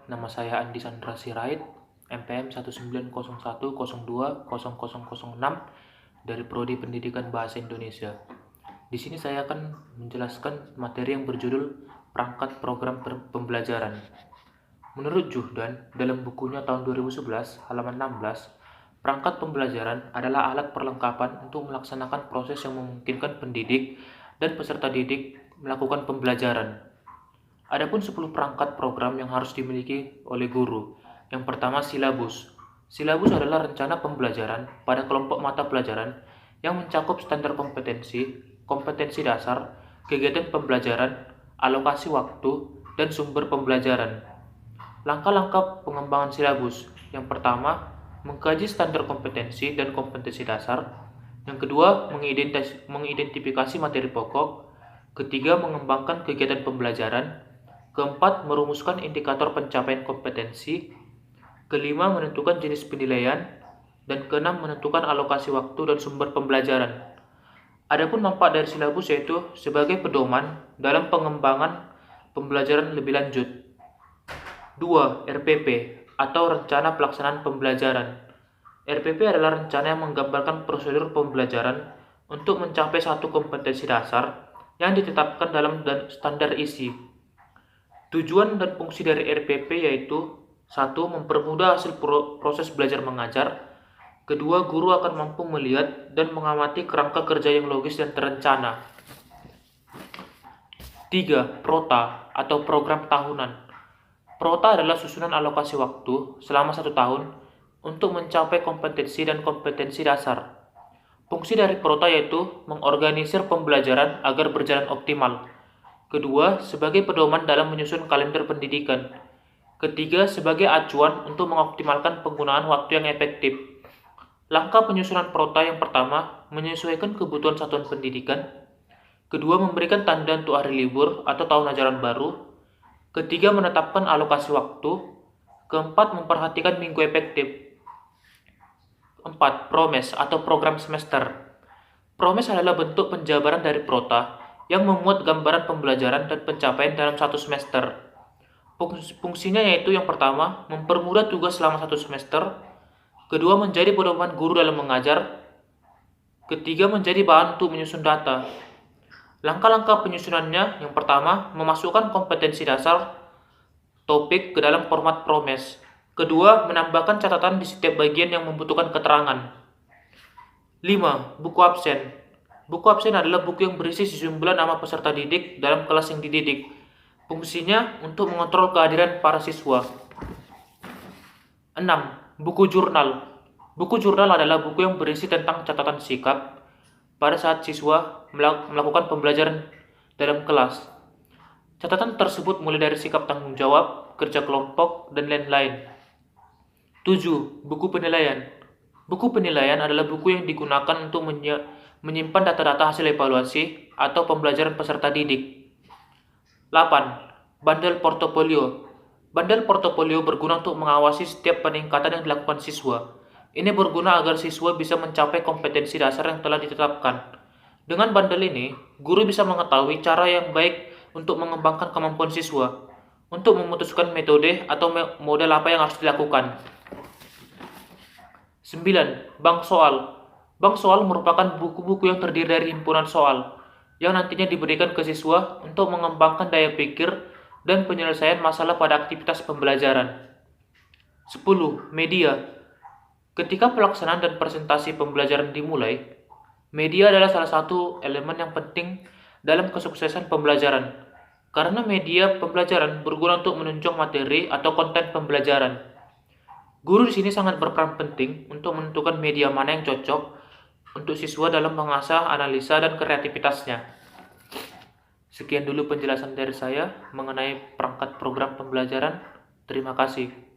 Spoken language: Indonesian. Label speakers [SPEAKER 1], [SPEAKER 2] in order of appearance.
[SPEAKER 1] nama saya Andi Sandra Sirait, MPM 1901020006 dari Prodi Pendidikan Bahasa Indonesia. Di sini saya akan menjelaskan materi yang berjudul Perangkat Program Pembelajaran. Menurut Juhdan, dalam bukunya tahun 2011, halaman 16, perangkat pembelajaran adalah alat perlengkapan untuk melaksanakan proses yang memungkinkan pendidik dan peserta didik melakukan pembelajaran. Adapun 10 perangkat program yang harus dimiliki oleh guru. Yang pertama, silabus. Silabus adalah rencana pembelajaran pada kelompok mata pelajaran yang mencakup standar kompetensi, kompetensi dasar, kegiatan pembelajaran, alokasi waktu, dan sumber pembelajaran. Langkah-langkah pengembangan silabus. Yang pertama, mengkaji standar kompetensi dan kompetensi dasar. Yang kedua, mengidentifikasi materi pokok. Ketiga, mengembangkan kegiatan pembelajaran. Keempat, merumuskan indikator pencapaian kompetensi. Kelima, menentukan jenis penilaian. Dan keenam, menentukan alokasi waktu dan sumber pembelajaran. Adapun manfaat dari silabus yaitu sebagai pedoman dalam pengembangan pembelajaran lebih lanjut. 2. RPP atau Rencana Pelaksanaan Pembelajaran. RPP adalah rencana yang menggambarkan prosedur pembelajaran untuk mencapai satu kompetensi dasar yang ditetapkan dalam standar isi. Tujuan dan fungsi dari RPP yaitu 1. Mempermudah hasil proses belajar mengajar. Kedua, guru akan mampu melihat dan mengamati kerangka kerja yang logis dan terencana. 3. Prota atau Program Tahunan. Prota adalah susunan alokasi waktu selama 1 tahun untuk mencapai kompetensi dan kompetensi dasar. Fungsi dari Prota yaitu mengorganisir pembelajaran agar berjalan optimal. Kedua, sebagai pedoman dalam menyusun kalender pendidikan. Ketiga, sebagai acuan untuk mengoptimalkan penggunaan waktu yang efektif. Langkah penyusunan Prota yang pertama, menyesuaikan kebutuhan satuan pendidikan. Kedua, memberikan tanda untuk hari libur atau tahun ajaran baru. Ketiga, menetapkan alokasi waktu. Keempat, memperhatikan minggu efektif. 4. Promes atau program semester. Promes adalah bentuk penjabaran dari Prota yang memuat gambaran pembelajaran dan pencapaian dalam satu semester. Fungsinya yaitu yang pertama, mempermudah tugas selama 1 semester. Kedua, menjadi pedoman guru dalam mengajar. Ketiga, menjadi bahan untuk menyusun data. Langkah-langkah penyusunannya, yang pertama, memasukkan kompetensi dasar topik ke dalam format Promes. Kedua, menambahkan catatan di setiap bagian yang membutuhkan keterangan. 5. Buku absen. Buku absen adalah buku yang berisi sejumlah nama peserta didik dalam kelas yang dididik. Fungsinya untuk mengontrol kehadiran para siswa. 6. Buku jurnal. Buku jurnal adalah buku yang berisi tentang catatan sikap pada saat siswa melakukan pembelajaran dalam kelas. Catatan tersebut mulai dari sikap tanggung jawab, kerja kelompok, dan lain-lain. 7. Buku penilaian. Buku penilaian adalah buku yang digunakan untuk menyimpan data-data hasil evaluasi atau pembelajaran peserta didik. 8. Bandel portofolio. Bandel portofolio berguna untuk mengawasi setiap peningkatan yang dilakukan siswa. Ini berguna agar siswa bisa mencapai kompetensi dasar yang telah ditetapkan. Dengan bandel ini, guru bisa mengetahui cara yang baik untuk mengembangkan kemampuan siswa, untuk memutuskan metode atau model apa yang harus dilakukan. 9. Bank soal. Bank soal merupakan buku-buku yang terdiri dari himpunan soal, yang nantinya diberikan ke siswa untuk mengembangkan daya pikir dan penyelesaian masalah pada aktivitas pembelajaran. 10. Media. Ketika pelaksanaan dan presentasi pembelajaran dimulai, media adalah salah satu elemen yang penting dalam kesuksesan pembelajaran, karena media pembelajaran berguna untuk menunjang materi atau konten pembelajaran. Guru di sini sangat berperan penting untuk menentukan media mana yang cocok untuk siswa dalam mengasah analisa dan kreativitasnya. Sekian dulu penjelasan dari saya mengenai perangkat program pembelajaran. Terima kasih.